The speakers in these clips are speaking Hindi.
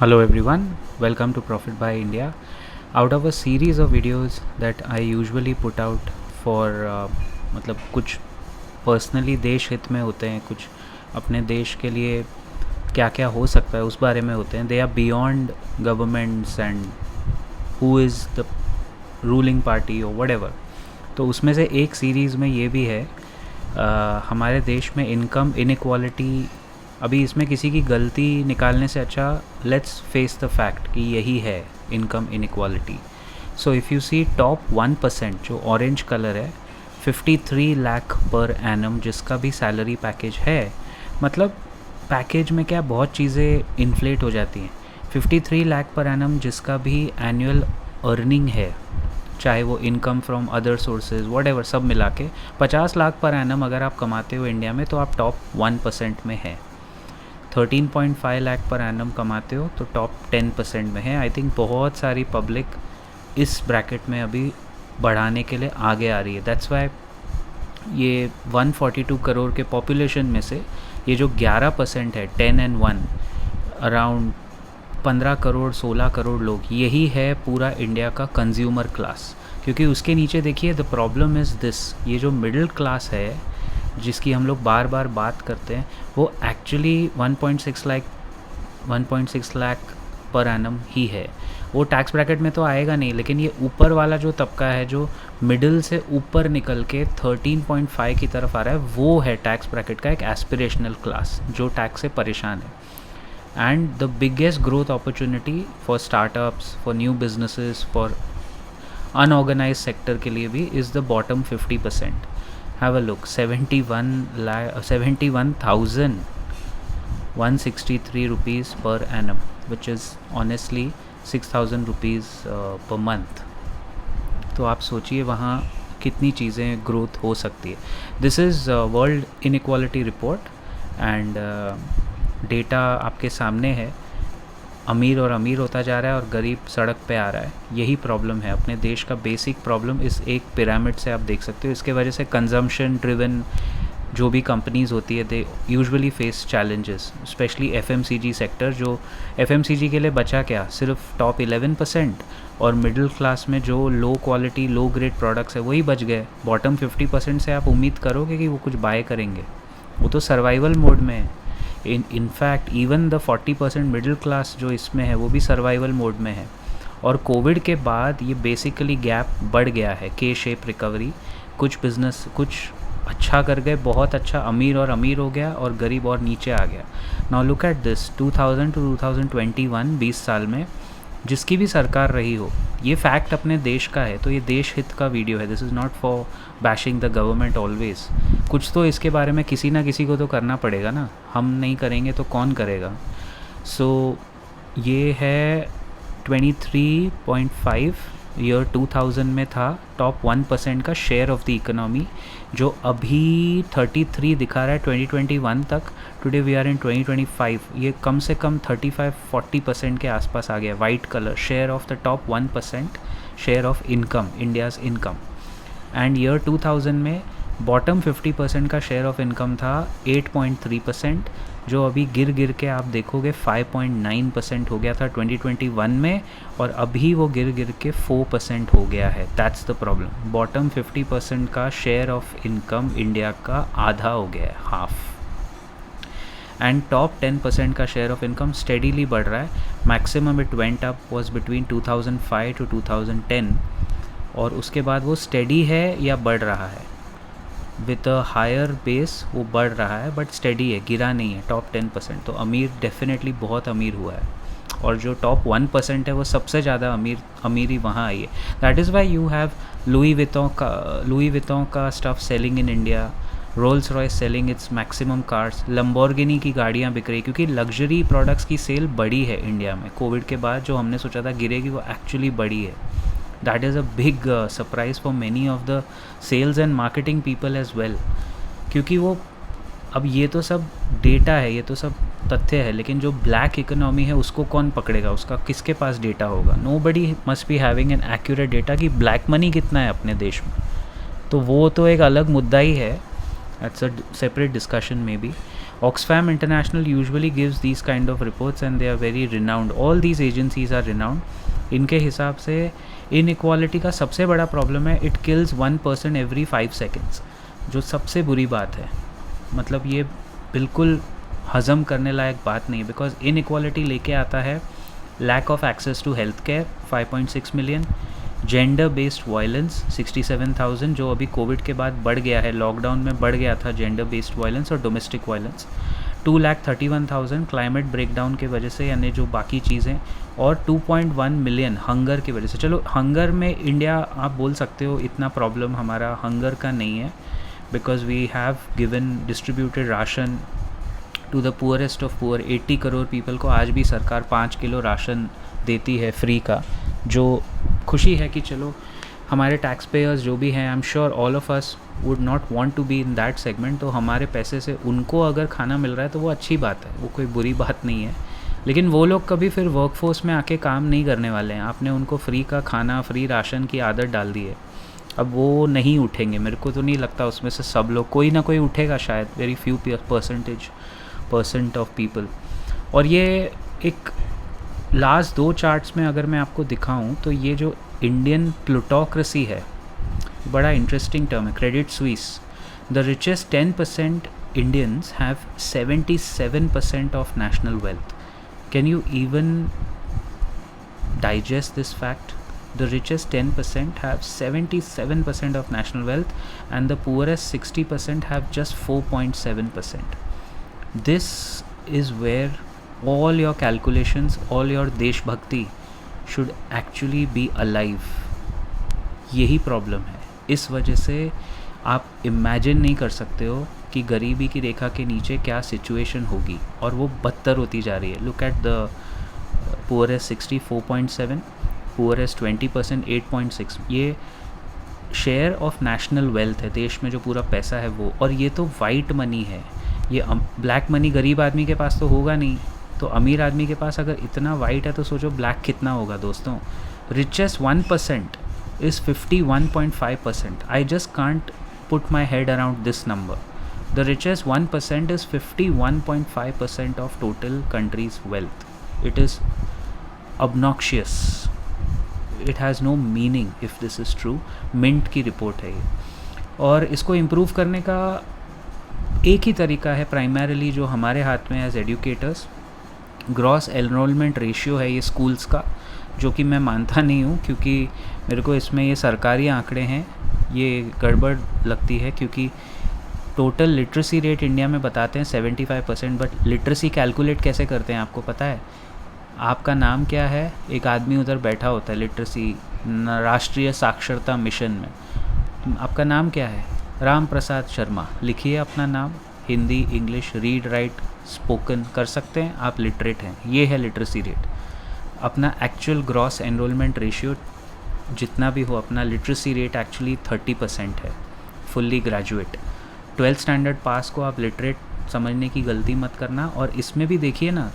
Hello everyone, welcome to Profit by India. Out of a series of videos that I usually put out for मतलब कुछ पर्सनली देश हित में होते हैं, कुछ अपने देश के लिए क्या क्या हो सकता है उस बारे में होते हैं. They are beyond governments and who is the ruling party और वट. तो उसमें से एक सीरीज़ में ये भी है हमारे देश में इनकम इनइक्वालिटी. अभी इसमें किसी की गलती निकालने से अच्छा लेट्स फेस द फैक्ट कि यही है income inequality. So if you see top 1% जो ऑरेंज कलर है 53 लाख पर एनम जिसका भी सैलरी पैकेज है. मतलब पैकेज में क्या बहुत चीज़ें इन्फ्लेट हो जाती हैं. 53 लाख पर एनम जिसका भी एनुअल अर्निंग है, चाहे वो income from other sources what सब मिला के 50 लाख पर एनम अगर आप कमाते हो इंडिया में तो आप टॉप 1% में है. 13.5 लाख पर एनम कमाते हो तो टॉप 10% में है. आई थिंक बहुत सारी पब्लिक इस ब्रैकेट में अभी बढ़ाने के लिए आगे आ रही है. दैट्स वाई ये 142 करोड़ के पॉपुलेशन में से ये जो 11% है 10 and 1 अराउंड 15 करोड़ 16 करोड़ लोग, यही है पूरा इंडिया का कंज्यूमर क्लास. क्योंकि उसके नीचे देखिए द प्रॉब्लम इज़ दिस, ये जो मिडिल क्लास है जिसकी हम लोग बार बार बात करते हैं वो एक्चुअली 1.6 लाख पर एनम ही है. वो टैक्स ब्रैकेट में तो आएगा नहीं, लेकिन ये ऊपर वाला जो तबका है जो मिडिल से ऊपर निकल के 13.5 की तरफ आ रहा है वो है टैक्स ब्रैकेट का एक एस्पिरेशनल क्लास जो टैक्स से परेशान है. And the biggest growth opportunity for startups, for new businesses, for unorganised sector के लिए भी is the bottom 50%. Have a look, 71,163 rupees per annum, which is honestly 6,000 rupees per month. तो आप सोचिए वहाँ कितनी चीज़ें ग्रोथ हो सकती है. This is world inequality report and data आपके सामने है. अमीर और अमीर होता जा रहा है और गरीब सड़क पे आ रहा है. यही प्रॉब्लम है अपने देश का. बेसिक प्रॉब्लम इस एक पिरामिड से आप देख सकते हो. इसके वजह से कंजम्पशन ड्रिवन जो भी कंपनीज़ होती है they usually face challenges, specially FMCG sector. जो एफएमसीजी के लिए बचा क्या, सिर्फ टॉप 11% और मिडिल क्लास में जो low quality low grade products है वही बच गए. बॉटम 50% से आप उम्मीद करोगे कि वो कुछ बाय करेंगे? वो तो सर्वाइवल मोड में है. In fact even the 40% middle class जो इसमें है वो भी सर्वाइवल मोड में है. और कोविड के बाद ये बेसिकली गैप बढ़ गया है. के शेप रिकवरी, कुछ बिजनेस कुछ अच्छा कर गए, बहुत अच्छा, अमीर और अमीर हो गया और गरीब और नीचे आ गया. Now look at this 2000 to 2021, 20 साल में जिसकी भी सरकार रही हो, ये फैक्ट अपने देश का है तो ये देश हित का वीडियो है. This is not for bashing the government always. कुछ तो इसके बारे में किसी ना किसी को तो करना पड़ेगा ना. हम नहीं करेंगे तो कौन करेगा. सो ये है 23.5 ईयर 2000 में था टॉप 1% का शेयर ऑफ द इकोनॉमी, जो अभी 33 दिखा रहा है 2021 तक. Today we are in 2025. ये कम से कम 35-40% के आसपास आ गया. White colour share of the top 1% share of income, India's income. And year 2000 में बॉटम 50% का शेयर ऑफ इनकम था 8.3%, जो अभी गिर गिर के आप देखोगे 5.9% हो गया था 2021 में, और अभी वो गिर गिर के 4% हो गया है. That's the problem. बॉटम 50% का शेयर ऑफ इनकम इंडिया का आधा हो गया है, हाफ. एंड टॉप 10% का शेयर ऑफ इनकम स्टेडीली बढ़ रहा है. Maximum it went up was between 2005 to 2010 और उसके बाद वो स्टेडी है या बढ़ रहा है. विथ अ हायर बेस वो बढ़ रहा है बट स्टेडी है, गिरा नहीं है. टॉप 10% तो अमीर डेफिनेटली बहुत अमीर हुआ है, और जो टॉप 1% है वो सबसे ज़्यादा अमीरी वहाँ आई है. That is why you have Louis Vuitton का stuff selling in India, Rolls Royce selling its maximum cars, Lamborghini की गाड़ियाँ बिक रही क्योंकि लग्जरी प्रोडक्ट्स की सेल बढ़ी है इंडिया में. कोविड के बाद जो हमने सोचा था गिरेगी वो एक्चुअली बढ़ी है. That is a big surprise for many of the sales and marketing people as well. क्योंकि वो अब ये तो सब डेटा है, ये तो सब तथ्य है, लेकिन जो ब्लैक इकोनॉमी है उसको कौन पकड़ेगा, उसका किसके पास डेटा होगा. Nobody must be having an accurate data कि ब्लैक मनी कितना है अपने देश में. तो वो तो एक अलग मुद्दा ही है. That's a separate discussion maybe. Oxfam International usually gives these kind of reports and they are very renowned. All these agencies are renowned. इनके हिसाब से इनइक्वालिटी का सबसे बड़ा प्रॉब्लम है, इट किल्स 1% एवरी 5 सेकेंड्स, जो सबसे बुरी बात है. मतलब ये बिल्कुल हज़म करने लायक बात नहीं है, बिकॉज इनइक्वालिटी लेके आता है lack of access to health care 5.6 million, gender based violence 67,000 जो अभी कोविड के बाद बढ़ गया है, लॉकडाउन में बढ़ गया था जेंडर बेस्ड वायलेंस और डोमेस्टिक वायलेंस, 2,31,000 क्लाइमेट ब्रेकडाउन की वजह से, यानी जो बाकी चीज़ें, और 2.1 मिलियन हंगर की वजह से. चलो हंगर में इंडिया आप बोल सकते हो इतना प्रॉब्लम हमारा हंगर का नहीं है, because we have given distributed ration to the poorest of poor. 80 crore people को आज भी सरकार 5 किलो राशन देती है फ्री का, जो खुशी है कि चलो हमारे टैक्स पेयर्स जो भी हैं, I am sure all of us would not want to be in that segment. तो हमारे पैसे से उनको अगर खाना मिल रहा है तो वो अच्छी बात है, वो कोई बुरी बात नहीं है. लेकिन वो लोग कभी फिर वर्कफोर्स में आके काम नहीं करने वाले हैं. आपने उनको फ्री का खाना, फ्री राशन की आदत डाल दी है, अब वो नहीं उठेंगे. मेरे को तो नहीं लगता उसमें से सब लोग, कोई ना कोई उठेगा शायद, very few percent of people. और ये एक लास्ट 2 चार्ट्स में अगर मैं आपको दिखाऊं तो ये जो इंडियन प्लूटोक्रेसी है, बड़ा इंटरेस्टिंग टर्म है. Credit Suisse, the richest 10% Indians have 77% of national wealth. Can you even digest this fact? The richest 10% have 77% of national wealth and the poorest 60% have just 4.7%. This is where all your calculations, all your देश भक्ति should actually be alive. यही प्रॉब्लम है. इस वजह से आप इमेजिन नहीं कर सकते हो कि गरीबी की रेखा के नीचे क्या सिचुएशन होगी, और वो बदतर होती जा रही है. Look at the poorest 60 4.7, poorest 20% 8.6. ये शेयर ऑफ नेशनल वेल्थ है, देश में जो पूरा पैसा है वो. और ये तो वाइट मनी है, ये ब्लैक मनी गरीब आदमी के पास तो होगा नहीं. तो अमीर आदमी के पास अगर इतना वाइट है तो सोचो ब्लैक कितना होगा दोस्तों. Richest 1% is 51.5%. I just can't put my head around this number. The richest 1% is 51.5% of total country's wealth. It is obnoxious. It has no meaning if this is true. Mint की रिपोर्ट है ये. और इसको इम्प्रूव करने का एक ही तरीका है प्राइमरीली जो हमारे हाथ में as educators. Gross enrolment ratio है ये स्कूल्स का, जो कि मैं मानता नहीं हूँ, क्योंकि मेरे को इसमें ये सरकारी आंकड़े हैं, ये गड़बड़ लगती है. क्योंकि टोटल लिटरेसी रेट इंडिया में बताते हैं 75%, बट लिटरेसी कैलकुलेट कैसे करते हैं आपको पता है? आपका नाम क्या है, एक आदमी उधर बैठा होता है लिटरेसी राष्ट्रीय साक्षरता मिशन में, आपका नाम क्या है? राम प्रसाद शर्मा. लिखिए अपना नाम, Hindi English read write spoken कर सकते हैं, आप लिटरेट हैं. ये है लिटरेसी रेट. अपना एक्चुअल ग्रॉस एनरोलमेंट रेशियो जितना भी हो, अपना लिटरेसी रेट एक्चुअली 30% है, फुल्ली ग्रेजुएट. 12th स्टैंडर्ड पास को आप लिटरेट समझने की गलती मत करना. और इसमें भी देखिए ना,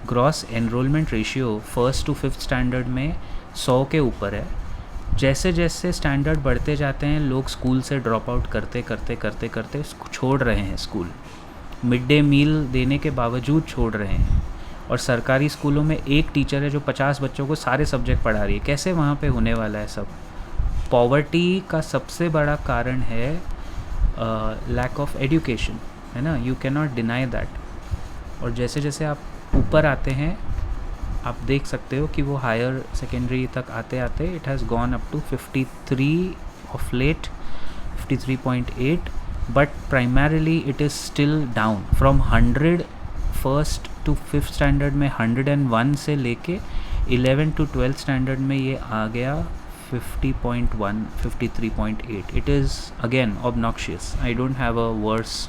gross enrolment ratio 1st to 5th standard में 100 के ऊपर है. जैसे जैसे स्टैंडर्ड बढ़ते जाते हैं, लोग स्कूल से ड्रॉप आउट करते करते करते करते छोड़ रहे हैं स्कूल. मिड डे मील देने के बावजूद छोड़ रहे हैं. और सरकारी स्कूलों में एक टीचर है जो 50 बच्चों को सारे सब्जेक्ट पढ़ा रही है. कैसे वहाँ पे होने वाला है सब? पॉवर्टी का सबसे बड़ा कारण है लैक ऑफ एजुकेशन, है ना. You can not deny that. और जैसे जैसे आप ऊपर आते हैं, आप देख सकते हो कि वो हायर सेकेंडरी तक आते आते it has gone up to 53 of late, 53.8. But primarily it is still down from 100 1st to 5th standard में 101 से लेके 11th to 12th स्टैंडर्ड में ये आ गया 50.1, 53.8. It is again obnoxious. I don't have a worse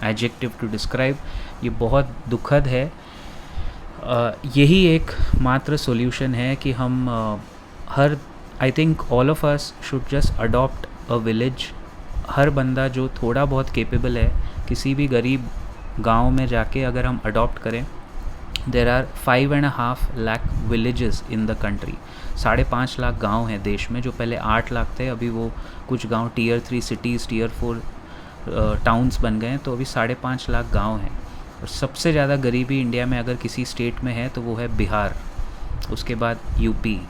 adjective to describe. ये बहुत दुखद है. यही एक मात्र सॉल्यूशन है कि हम I think all of us should just adopt a village. हर बंदा जो थोड़ा बहुत केपेबल है, किसी भी गरीब गांव में जाके अगर हम अडॉप्ट करें, there are 5.5 lakh villages in the country. 5.5 lakh गांव हैं देश में, जो पहले 8 लाख थे. अभी वो कुछ गांव Tier 3 सिटीज़, Tier 4 टाउन्स बन गए हैं, तो अभी 5.5 लाख गांव हैं. और सबसे ज़्यादा गरीबी इंडिया में अगर किसी स्टेट में है तो वो है बिहार, उसके बाद UP,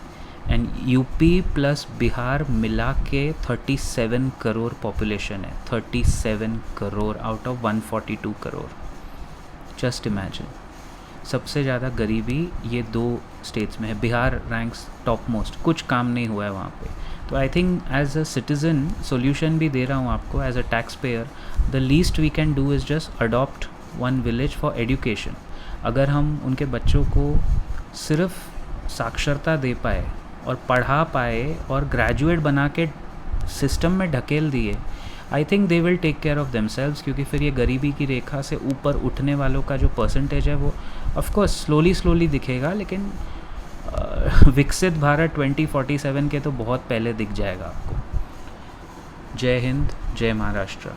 and UP plus Bihar मिला के 37 करोड़ पॉपुलेशन है, 37 crore out of 142 crore. Just imagine, सबसे ज़्यादा गरीबी ये 2 स्टेट्स में है। बिहार रैंक्स टॉप मोस्ट, कुछ काम नहीं हुआ है वहाँ पे। तो I think as a citizen solution भी दे रहा हूँ आपको, as a tax payer the least we can do is just adopt one village for education. अगर हम उनके बच्चों को सिर्फ साक्षरता दे पाए और पढ़ा पाए और ग्रेजुएट बना के सिस्टम में ढकेल दिए, I think they will take care of themselves. क्योंकि फिर ये गरीबी की रेखा से ऊपर उठने वालों का जो परसेंटेज है वो ऑफकोर्स स्लोली दिखेगा, लेकिन विकसित भारत 2047 के तो बहुत पहले दिख जाएगा आपको। जय हिंद, जय महाराष्ट्र।